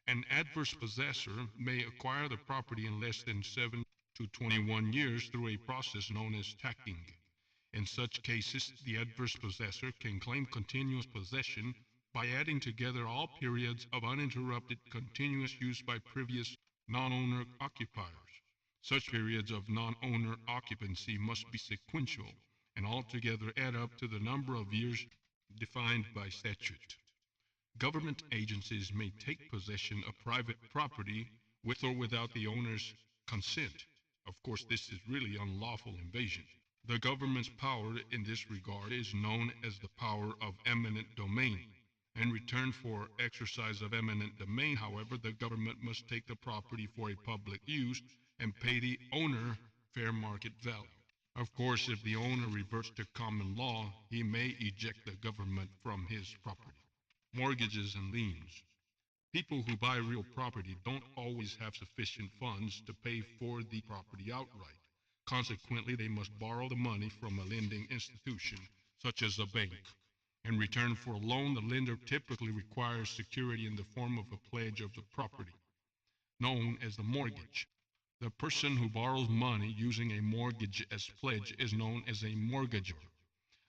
An adverse possessor may acquire the property in less than 7 to 21 years through a process known as tacking. In such cases, the adverse possessor can claim continuous possession by adding together all periods of uninterrupted continuous use by previous non-owner occupiers. Such periods of non-owner occupancy must be sequential and altogether add up to the number of years defined by statute. Government agencies may take possession of private property with or without the owner's consent. Of course, this is really unlawful invasion. The government's power in this regard is known as the power of eminent domain. In return for exercise of eminent domain, however, the government must take the property for a public use and pay the owner fair market value. Of course, if the owner reverts to common law, he may eject the government from his property. Mortgages and liens. People who buy real property don't always have sufficient funds to pay for the property outright. Consequently, they must borrow the money from a lending institution, such as a bank. In return for a loan, the lender typically requires security in the form of a pledge of the property, known as the mortgage. The person who borrows money using a mortgage as pledge is known as a mortgagor.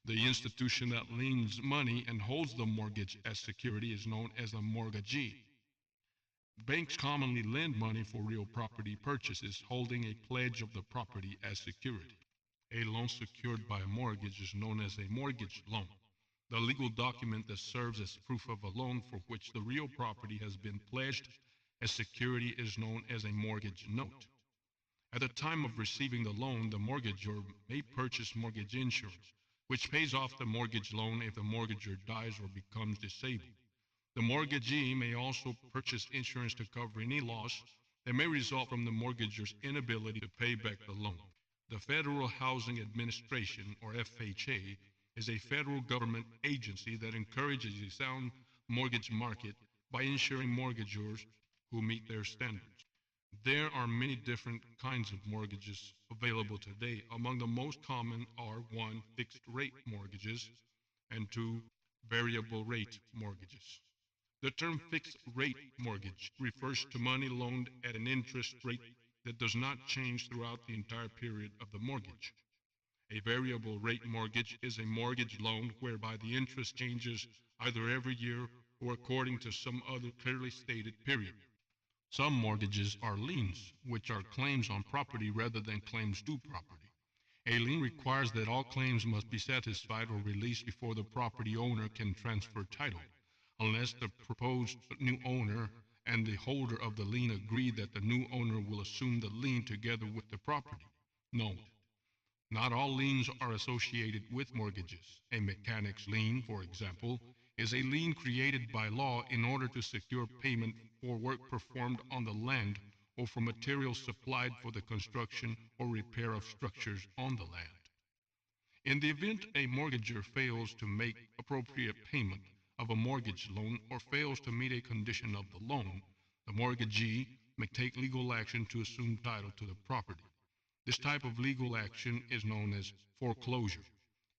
The institution that lends money and holds the mortgage as security is known as a mortgagee. Banks commonly lend money for real property purchases, holding a pledge of the property as security. A loan secured by a mortgage is known as a mortgage loan, the legal document that serves as proof of a loan for which the real property has been pledged as security is known as a mortgage note. At the time of receiving the loan, the mortgagor may purchase mortgage insurance, which pays off the mortgage loan if the mortgagor dies or becomes disabled. The mortgagee may also purchase insurance to cover any loss that may result from the mortgagor's inability to pay back the loan. The Federal Housing Administration, or FHA, is a federal government agency that encourages a sound mortgage market by insuring mortgagors who meet their standards. There are many different kinds of mortgages available today. Among the most common are 1. Fixed rate mortgages, and 2. Variable rate mortgages. The term fixed rate mortgage refers to money loaned at an interest rate that does not change throughout the entire period of the mortgage. A variable rate mortgage is a mortgage loan whereby the interest changes either every year or according to some other clearly stated period. Some mortgages are liens, which are claims on property rather than claims due property. A lien requires that all claims must be satisfied or released before the property owner can transfer title, unless the proposed new owner and the holder of the lien agree that the new owner will assume the lien together with the property. Note: not all liens are associated with mortgages. A mechanic's lien, for example, is a lien created by law in order to secure payment for work performed on the land or for materials supplied for the construction or repair of structures on the land. In the event a mortgagor fails to make appropriate payment of a mortgage loan or fails to meet a condition of the loan, the mortgagee may take legal action to assume title to the property. This type of legal action is known as foreclosure.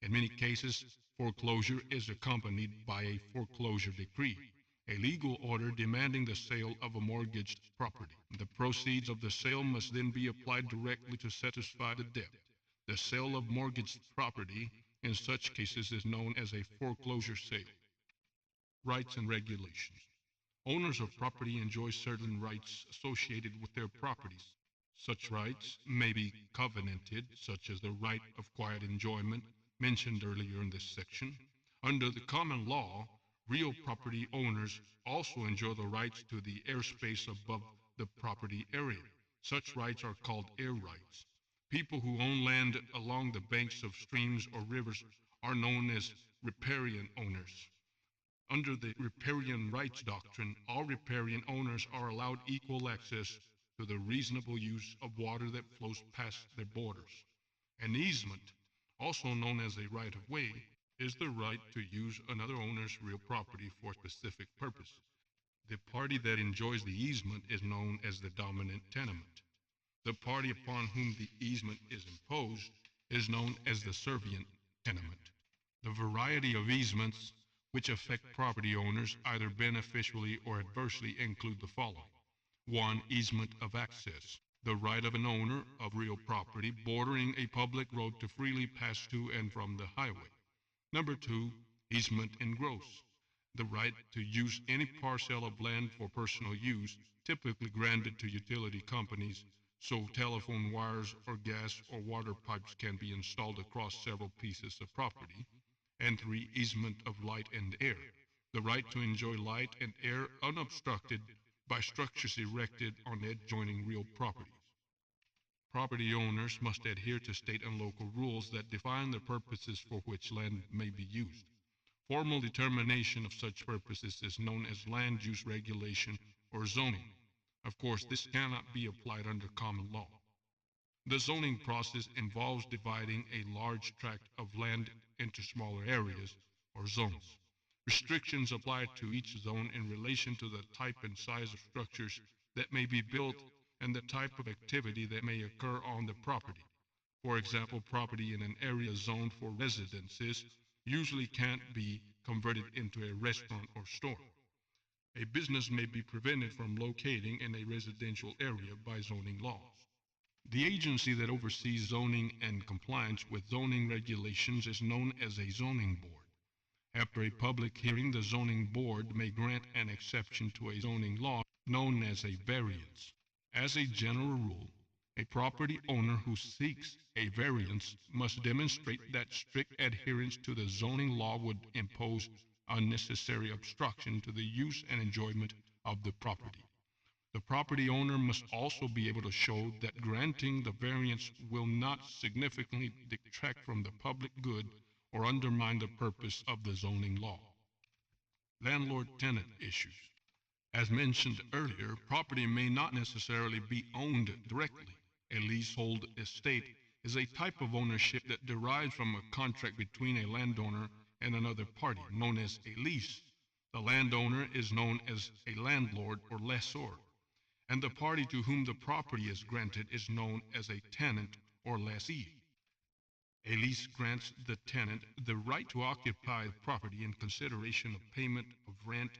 In many cases, foreclosure is accompanied by a foreclosure decree, a legal order demanding the sale of a mortgaged property. The proceeds of the sale must then be applied directly to satisfy the debt. The sale of mortgaged property in such cases is known as a foreclosure sale. Rights and regulations. Owners of property enjoy certain rights associated with their properties. Such rights may be covenanted, such as the right of quiet enjoyment mentioned earlier in this section. Under the common law, real property owners also enjoy the rights to the airspace above the property area. Such rights are called air rights. People who own land along the banks of streams or rivers are known as riparian owners. Under the riparian rights doctrine, all riparian owners are allowed equal access to the reasonable use of water that flows past their borders. An easement, also known as a right of way, is the right to use another owner's real property for a specific purpose. The party that enjoys the easement is known as the dominant tenement. The party upon whom the easement is imposed is known as the servient tenement. The variety of easements which affect property owners either beneficially or adversely include the following. 1. Easement of access. The right of an owner of real property bordering a public road to freely pass to and from the highway. Number 2. Easement in gross. The right to use any parcel of land for personal use, typically granted to utility companies, so telephone wires or gas or water pipes can be installed across several pieces of property. And 3. Easement of light and air. The right to enjoy light and air unobstructed by structures erected on adjoining real properties. Property owners must adhere to state and local rules that define the purposes for which land may be used. Formal determination of such purposes is known as land use regulation or zoning. Of course, this cannot be applied under common law. The zoning process involves dividing a large tract of land into smaller areas or zones. Restrictions apply to each zone in relation to the type and size of structures that may be built and the type of activity that may occur on the property. For example, property in an area zoned for residences usually can't be converted into a restaurant or store. A business may be prevented from locating in a residential area by zoning laws. The agency that oversees zoning and compliance with zoning regulations is known as a zoning board. After a public hearing, the zoning board may grant an exception to a zoning law known as a variance. As a general rule, a property owner who seeks a variance must demonstrate that strict adherence to the zoning law would impose unnecessary obstruction to the use and enjoyment of the property. The property owner must also be able to show that granting the variance will not significantly detract from the public good or undermine the purpose of the zoning law. Landlord-tenant issues. As mentioned earlier, property may not necessarily be owned directly. A leasehold estate is a type of ownership that derives from a contract between a landowner and another party, known as a lease. The landowner is known as a landlord or lessor, and the party to whom the property is granted is known as a tenant or lessee. A lease grants the tenant the right to occupy the property in consideration of payment of rent,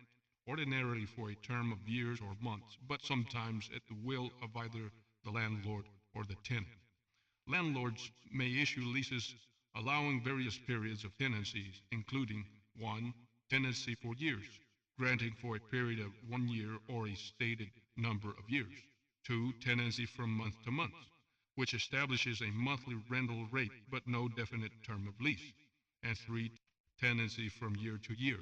ordinarily for a term of years or months, but sometimes at the will of either the landlord or the tenant. Landlords may issue leases allowing various periods of tenancies, including 1. Tenancy for years, granting for a period of 1 year or a stated number of years. 2. Tenancy from month to month, which establishes a monthly rental rate but no definite term of lease. And 3. Tenancy from year to year,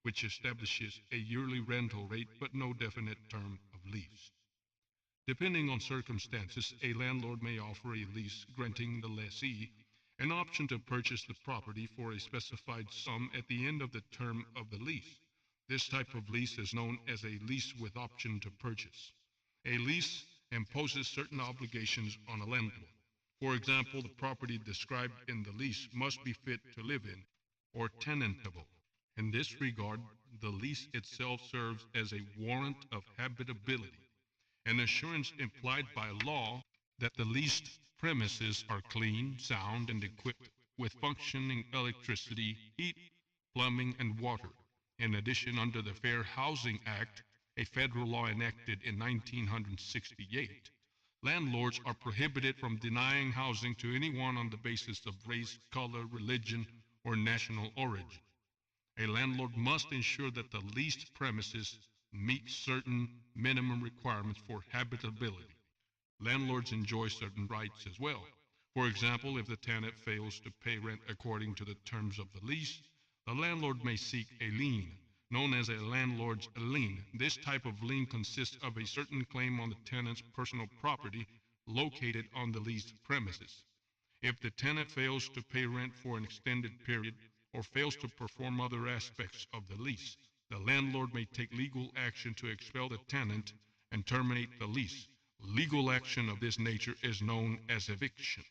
which establishes a yearly rental rate but no definite term of lease. Depending on circumstances, a landlord may offer a lease granting the lessee an option to purchase the property for a specified sum at the end of the term of the lease. This type of lease is known as a lease with option to purchase. A lease imposes certain obligations on a landlord. For example, the property described in the lease must be fit to live in or tenantable. In this regard, the lease itself serves as a warrant of habitability, an assurance implied by law that the leased premises are clean, sound, and equipped with functioning electricity, heat, plumbing, and water. In addition, under the Fair Housing Act, a federal law enacted in 1968, landlords are prohibited from denying housing to anyone on the basis of race, color, religion, or national origin. A landlord must ensure that the leased premises meet certain minimum requirements for habitability. Landlords enjoy certain rights as well. For example, if the tenant fails to pay rent according to the terms of the lease, the landlord may seek a lien, known as a landlord's lien. This type of lien consists of a certain claim on the tenant's personal property located on the leased premises. If the tenant fails to pay rent for an extended period or fails to perform other aspects of the lease, the landlord may take legal action to expel the tenant and terminate the lease. Legal action of this nature is known as eviction.